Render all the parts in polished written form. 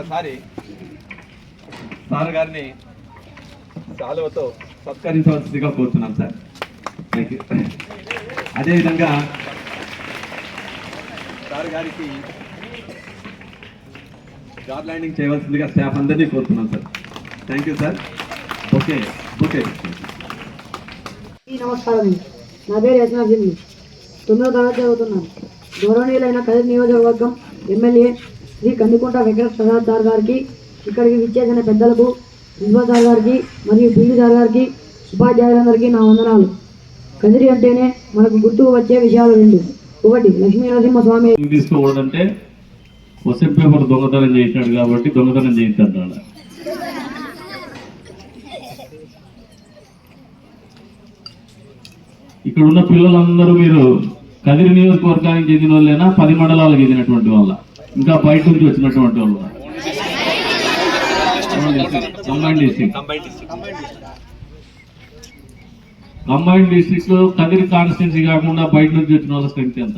ఒక్కసారి సార్ గారిని శాలువతో సత్కరించవలసిందిగా కోరుతున్నాం సార్. Thank you. అదేవిధంగా సార్ గారికి జాబ్ ల్యాండింగ్ చేయవలసిందిగా స్టాఫ్ అందరినీ కోరుతున్నాం sir. Thank you sir. Okay okay. నమస్కారం. నా పేరు యశ్నాథిని, 9వ తరగతి చదువుతున్నాను. గౌరవనీయులైన కదిరి నియోజకవర్గం ఎమ్మెల్యే శ్రీ కందికుంట వెంకట ప్రసాద్ సార్ గారికి, ఇక్కడికి విచ్చేసిన పెద్దలకు, ప్రిన్సిపల్ సార్ గారికి మరియు పీటీ సార్ గారికి, ఉపాధ్యాయులందరికీ నా వందనాలు. కదిరి అంటేనే మనకు గుర్తుకు వచ్చే విషయాలు రెండు. ఒకటి, లక్ష్మీ నరసింహస్వామి తీసుకోకూడదంటే క్వశ్చన్ పేపర్ దొంగతనం చేసినాడు కాబట్టి దొంగతనం చేయించాడు. ఇక్కడ ఉన్న పిల్లలందరూ మీరు కదిరి నియోజకవర్గానికి చెందిన వాళ్ళైనా 10 మండలాలకు చెందినటువంటి వాళ్ళ, ఇంకా బయట నుంచి వచ్చినటువంటి వాళ్ళు కంబైన్డ్ డిస్ట్రిక్ట్ లో కదిరి కాన్స్టిట్యున్సీ కాకుండా బయట నుంచి వచ్చిన వాళ్ళ స్ట్రెంగ్త్ ఎంత?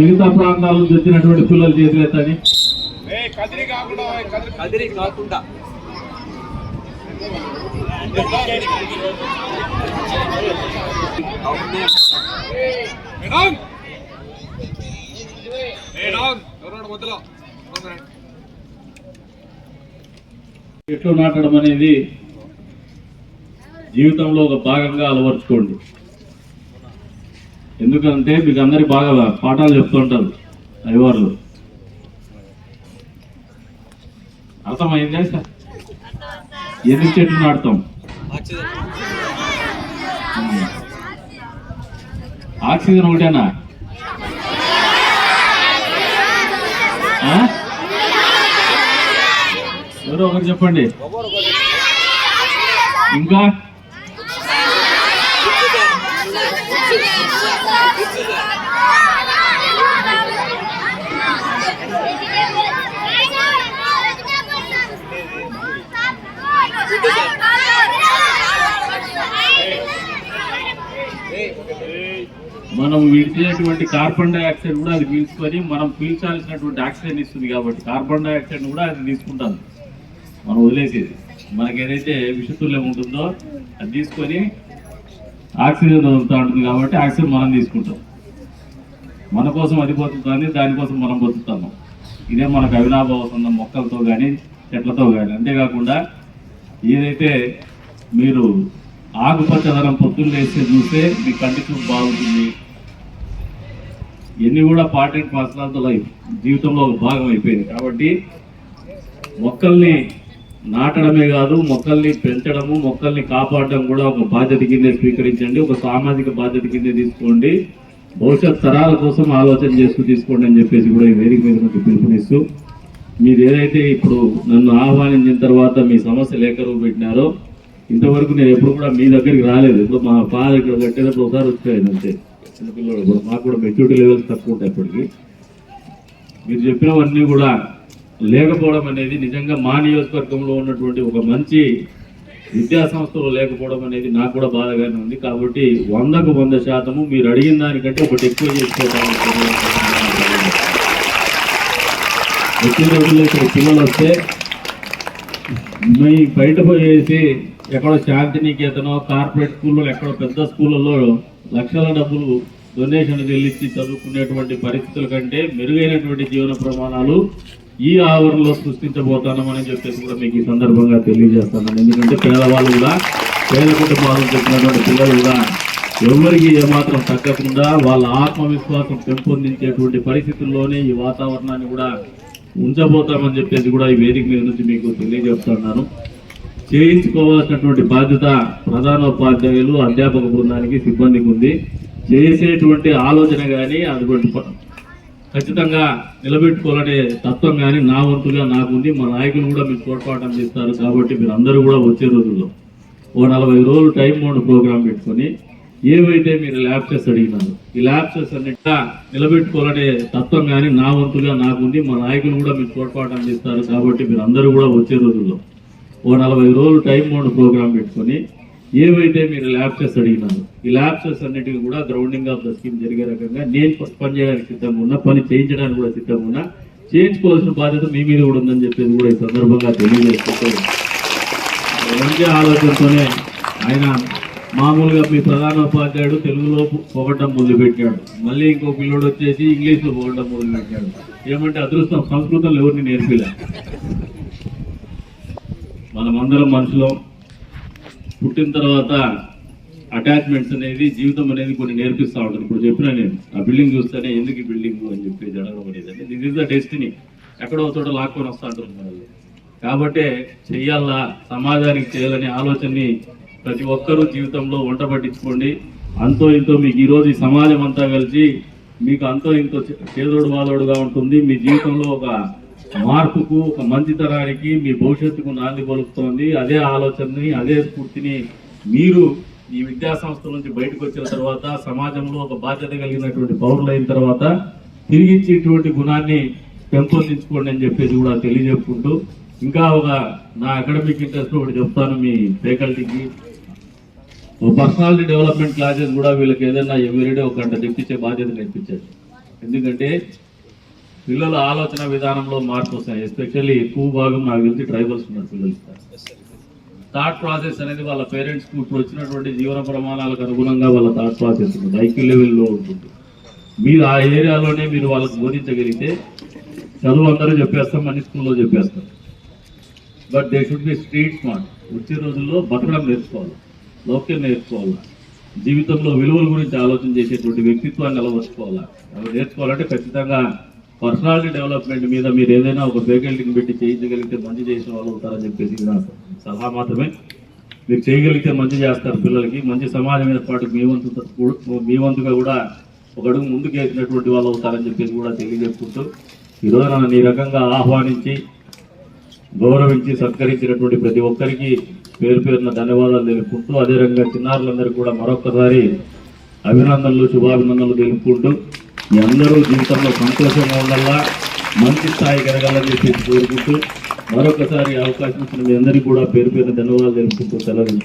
మిగతా ప్రాంతాల నుంచి వచ్చినటువంటి పిల్లలు చేతులెత్తని. చెట్లు నాటడం అనేది జీవితంలో ఒక భాగంగా అలవర్చుకోండి. ఎందుకంటే మీకు అందరికి బాగా పాఠాలు చెప్తుంటారు అయ్యవార్లు. అర్థమైందా సార్? ఎందుకు చెట్లు నాటుతాం? ఆక్సిజన్ ఒకటేనా? ఎవరో ఒకరు చెప్పండి. ఇంకా మనం విడిచేటువంటి కార్బన్ డైఆక్సైడ్ కూడా అది పీల్చుకొని మనం పీల్చాల్సినటువంటి ఆక్సిజన్ ఇస్తుంది కాబట్టి కార్బన్ డైఆక్సైడ్ కూడా అది తీసుకుంటాం. మనం వదిలేసేది మనకి ఏదైతే విషతుల్యం ఉంటుందో అది తీసుకొని ఆక్సిజన్ వదులుతూ ఉంటుంది కాబట్టి ఆక్సిజన్ మనం తీసుకుంటాం. మన కోసం అది బతుకుతుంది, దానికోసం మనం బతుకుతాము. ఇదే మనకు అవినాభావ సంబంధం మొక్కలతో కానీ చెట్లతో కానీ. అంతేకాకుండా ఏదైతే మీరు ఆకుపచ్చదనం పొత్తులు వేస్తే చూస్తే మీ కంటి చూపు బాగుంటుంది. ఇవన్నీ కూడా part and parcel of the life, జీవితంలో ఒక భాగం అయిపోయింది. కాబట్టి మొక్కల్ని నాటడమే కాదు, మొక్కల్ని పెంచడము, మొక్కల్ని కాపాడడం కూడా ఒక బాధ్యత కిందే స్వీకరించండి, ఒక సామాజిక బాధ్యత కిందే తీసుకోండి. భవిష్యత్ తరాల కోసం ఆలోచన చేస్తూ తీసుకోండి అని చెప్పేసి కూడా ఈ వేదిక మీద నుంచి పిలుపునిస్తూ, మీరు ఏదైతే ఇప్పుడు నన్ను ఆహ్వానించిన తర్వాత మీ సమస్య లేఖలు పెట్టినారో, ఇంతవరకు నేను ఎప్పుడు కూడా మీ దగ్గరికి రాలేదు. ఇప్పుడు మా ఫాదర్ ఇక్కడ కట్టేటప్పుడు ఒకసారి వచ్చాను అంతే. చిన్నపిల్లలు కూడా మాకు కూడా మెచ్యూరిటీ లెవెల్స్ తక్కువ ఉంటాయి. ఇప్పటికీ మీరు చెప్పినవన్నీ కూడా లేకపోవడం అనేది నిజంగా మా నియోజకవర్గంలో ఉన్నటువంటి ఒక మంచి విద్యా సంస్థలు లేకపోవడం అనేది నాకు కూడా బాధగానే ఉంది. కాబట్టి 100కు 100% మీరు అడిగిన దానికంటే ఒకటి ఎక్కువ చేసుకోవడానికి వచ్చిన రోజుల్లో ఇక్కడ పిల్లలు వస్తే మీ బయట పోయేసి ఎక్కడో శాంతినికేతనో కార్పొరేట్ స్కూల్లో ఎక్కడో పెద్ద స్కూళ్ళలో లక్షల డబ్బులు డొనేషన్ చెల్లించి చదువుకునేటువంటి పరిస్థితుల కంటే మెరుగైనటువంటి జీవన ప్రమాణాలు ఈ ఆవరణలో సృష్టించబోతానని చెప్పేసి కూడా మీకు ఈ సందర్భంగా తెలియజేస్తాను. ఎందుకంటే పేదవాళ్ళు కూడా, పేద కుటుంబాలను చెప్పినటువంటి పిల్లలు కూడా ఎవరికి ఏమాత్రం తగ్గకుండా వాళ్ళ ఆత్మవిశ్వాసం పెంపొందించేటువంటి పరిస్థితుల్లోనే ఈ వాతావరణాన్ని కూడా ఉంచబోతామని చెప్పేసి కూడా ఈ వేదిక మీద నుంచి మీకు తెలియజేస్తున్నాను. చేయించుకోవాల్సినటువంటి బాధ్యత ప్రధానోపాధ్యాయులు, అధ్యాపక బృందానికి, సిబ్బందికి ఉంది. చేసేటువంటి ఆలోచన కానీ అటువంటి ఖచ్చితంగా నిలబెట్టుకోవాలనే తత్వం కానీ నా వంతుగా నాకుంది. మా నాయకులు కూడా మీకు తోడ్పాటు అందిస్తారు. కాబట్టి మీరు అందరూ కూడా వచ్చే రోజుల్లో ఓ 40 రోజులు టైం బౌండ్ ప్రోగ్రామ్ పెట్టుకొని ఏవైతే మీరు ల్యాబ్సెస్ అడిగినారు ఈ ల్యాబ్సెస్ అన్నిటిగా నిలబెట్టుకోవాలనే తత్వం కానీ నా వంతుగా నాకుంది. మా నాయకులు కూడా మీకు తోడ్పాటు అందిస్తారు. కాబట్టి మీరు అందరూ కూడా వచ్చే రోజుల్లో ఓ 40 రోజులు టైం బౌండ్ ప్రోగ్రామ్ పెట్టుకొని ఏవైతే మీరు ల్యాబ్సెస్ అడిగినారు ఈ ల్యాబ్సెస్ అన్నిటికీ కూడా గ్రౌండింగ్ ఆఫ్ ద స్కీమ్ జరిగే రకంగా నేను పని చేయడానికి సిద్ధంగా ఉన్నా, పని చేయించడానికి కూడా సిద్ధంగా ఉన్నా, చేయించుకోవాల్సిన బాధ్యత మీ మీద కూడా ఉందని చెప్పేసి కూడా ఈ సందర్భంగా తెలియజేసుకుంటూ మంచి ఆలోచనతోనే ఆయన మామూలుగా మీ ప్రధానోపాధ్యాయుడు తెలుగులో పొగడం మొదలుపెట్టాడు, మళ్ళీ ఇంకో పిల్లోడు వచ్చేసి ఇంగ్లీష్లో పొగడం మొదలుపెట్టాడు. ఏమంటే అదృష్టం సంస్కృతంలో ఎవరిని నేర్పిలే. మనమందరం మనుషులం, పుట్టిన తర్వాత అటాచ్మెంట్స్ అనేది జీవితం అనేది కొన్ని నేర్పిస్తూ ఉంటుంది. ఇప్పుడు చెప్పినా నేను ఆ బిల్డింగ్ చూస్తేనే ఎందుకు ఈ బిల్డింగ్ అని చెప్పేసి అడగడం అనేది అంటే దిస్ ఇస్ ద డెస్టినీ, ఎక్కడో చోట లాక్కొని వస్తూ ఉంటున్నారు. కాబట్టి చెయ్యాలా, సమాజానికి చేయాలనే ఆలోచనని ప్రతి ఒక్కరూ జీవితంలో వంట పట్టించుకోండి. అంతో ఇంతో మీకు ఈరోజు ఈ సమాజం అంతా కలిసి మీకు అంతో ఇంతో చేదోడు వాదోడుగా ఉంటుంది. మీ జీవితంలో ఒక మార్పుకు, ఒక మంచితనానికి, మీ భవిష్యత్తుకు నాంది పలుకుతోంది. అదే ఆలోచనని, అదే స్ఫూర్తిని మీరు ఈ విద్యా సంస్థల నుంచి బయటకు వచ్చిన తర్వాత సమాజంలో ఒక బాధ్యత కలిగినటువంటి పౌరులైన తర్వాత తిరిగిచ్చేటువంటి గుణాన్ని పెంపొందించుకోండి అని చెప్పేసి కూడా తెలియజెప్పుకుంటూ, ఇంకా ఒక నా అకాడమిక్ ఇంట్రెస్ట్ ఒకటి చెప్తాను మీ ఫ్యాకల్టీకి. పర్సనాలిటీ డెవలప్మెంట్ క్లాసెస్ కూడా వీళ్ళకి ఏదైనా ఎవ్రీడే ఒక గంట తెప్పించే బాధ్యత నేర్పించారు. ఎందుకంటే పిల్లల ఆలోచన విధానంలో మార్పు వస్తాయి. ఎస్పెషల్లీ ఎక్కువ భాగం నాకు తెలిసి ట్రైబల్స్ ఉన్నారు పిల్లలు. థాట్ ప్రాసెస్ అనేది వాళ్ళ పేరెంట్స్కి ఇప్పుడు వచ్చినటువంటి జీవన ప్రమాణాలకు అనుగుణంగా వాళ్ళ థాట్ ప్రాసెస్ ఉంటుంది, ఐక్యూ లెవెల్లో ఉంటుంది. మీరు ఆ ఏరియాలోనే మీరు వాళ్ళకి బోధించగలిగితే చదువు అందరూ చెప్పేస్తాం, అన్ని స్కూల్లో చెప్పేస్తాం. But they should be street smart. వచ్చే రోజుల్లో బతకడం నేర్చుకోవాలి, లౌక్యం నేర్చుకోవాలి, జీవితంలో విలువల గురించి ఆలోచన చేసేటువంటి వ్యక్తిత్వాన్ని అలవర్చుకోవాలి. అవి నేర్చుకోవాలంటే ఖచ్చితంగా పర్సనాలిటీ డెవలప్మెంట్ మీద మీరు ఏదైనా ఒక ఫ్యాకల్టీని పెట్టి చేయించగలిగితే మంచి చేసిన వాళ్ళు అవుతారని చెప్పేసి నా సలహా మాత్రమే. మీరు చేయగలిగితే మంచి చేస్తారు, పిల్లలకి మంచి సమాజం ఏర్పాటుకు మీ వంతుగా కూడా ఒక అడుగు ముందుకు వేసినటువంటి వాళ్ళు అవుతారని చెప్పేసి కూడా తెలియజెప్పుకుంటూ ఈరోజు నన్ను ఈ రకంగా ఆహ్వానించి గౌరవించి సత్కరించినటువంటి ప్రతి ఒక్కరికి పేరు పేరున ధన్యవాదాలు తెలుపుకుంటూ, అదే రకంగా చిన్నారులందరికీ కూడా మరొకసారి అభినందనలు, శుభాభినందనలు తెలుపుకుంటూ మీ అందరూ జీవితంలో సంతోషంగా ఉండాలా, మంచి స్థాయికి ఎదగాలని చెప్పేసి కోరుకుంటూ మరొకసారి అవకాశం ఇచ్చిన మీ అందరికీ కూడా పేరు పేరున ధన్యవాదాలు తెలుపుకుంటూ సెలవు.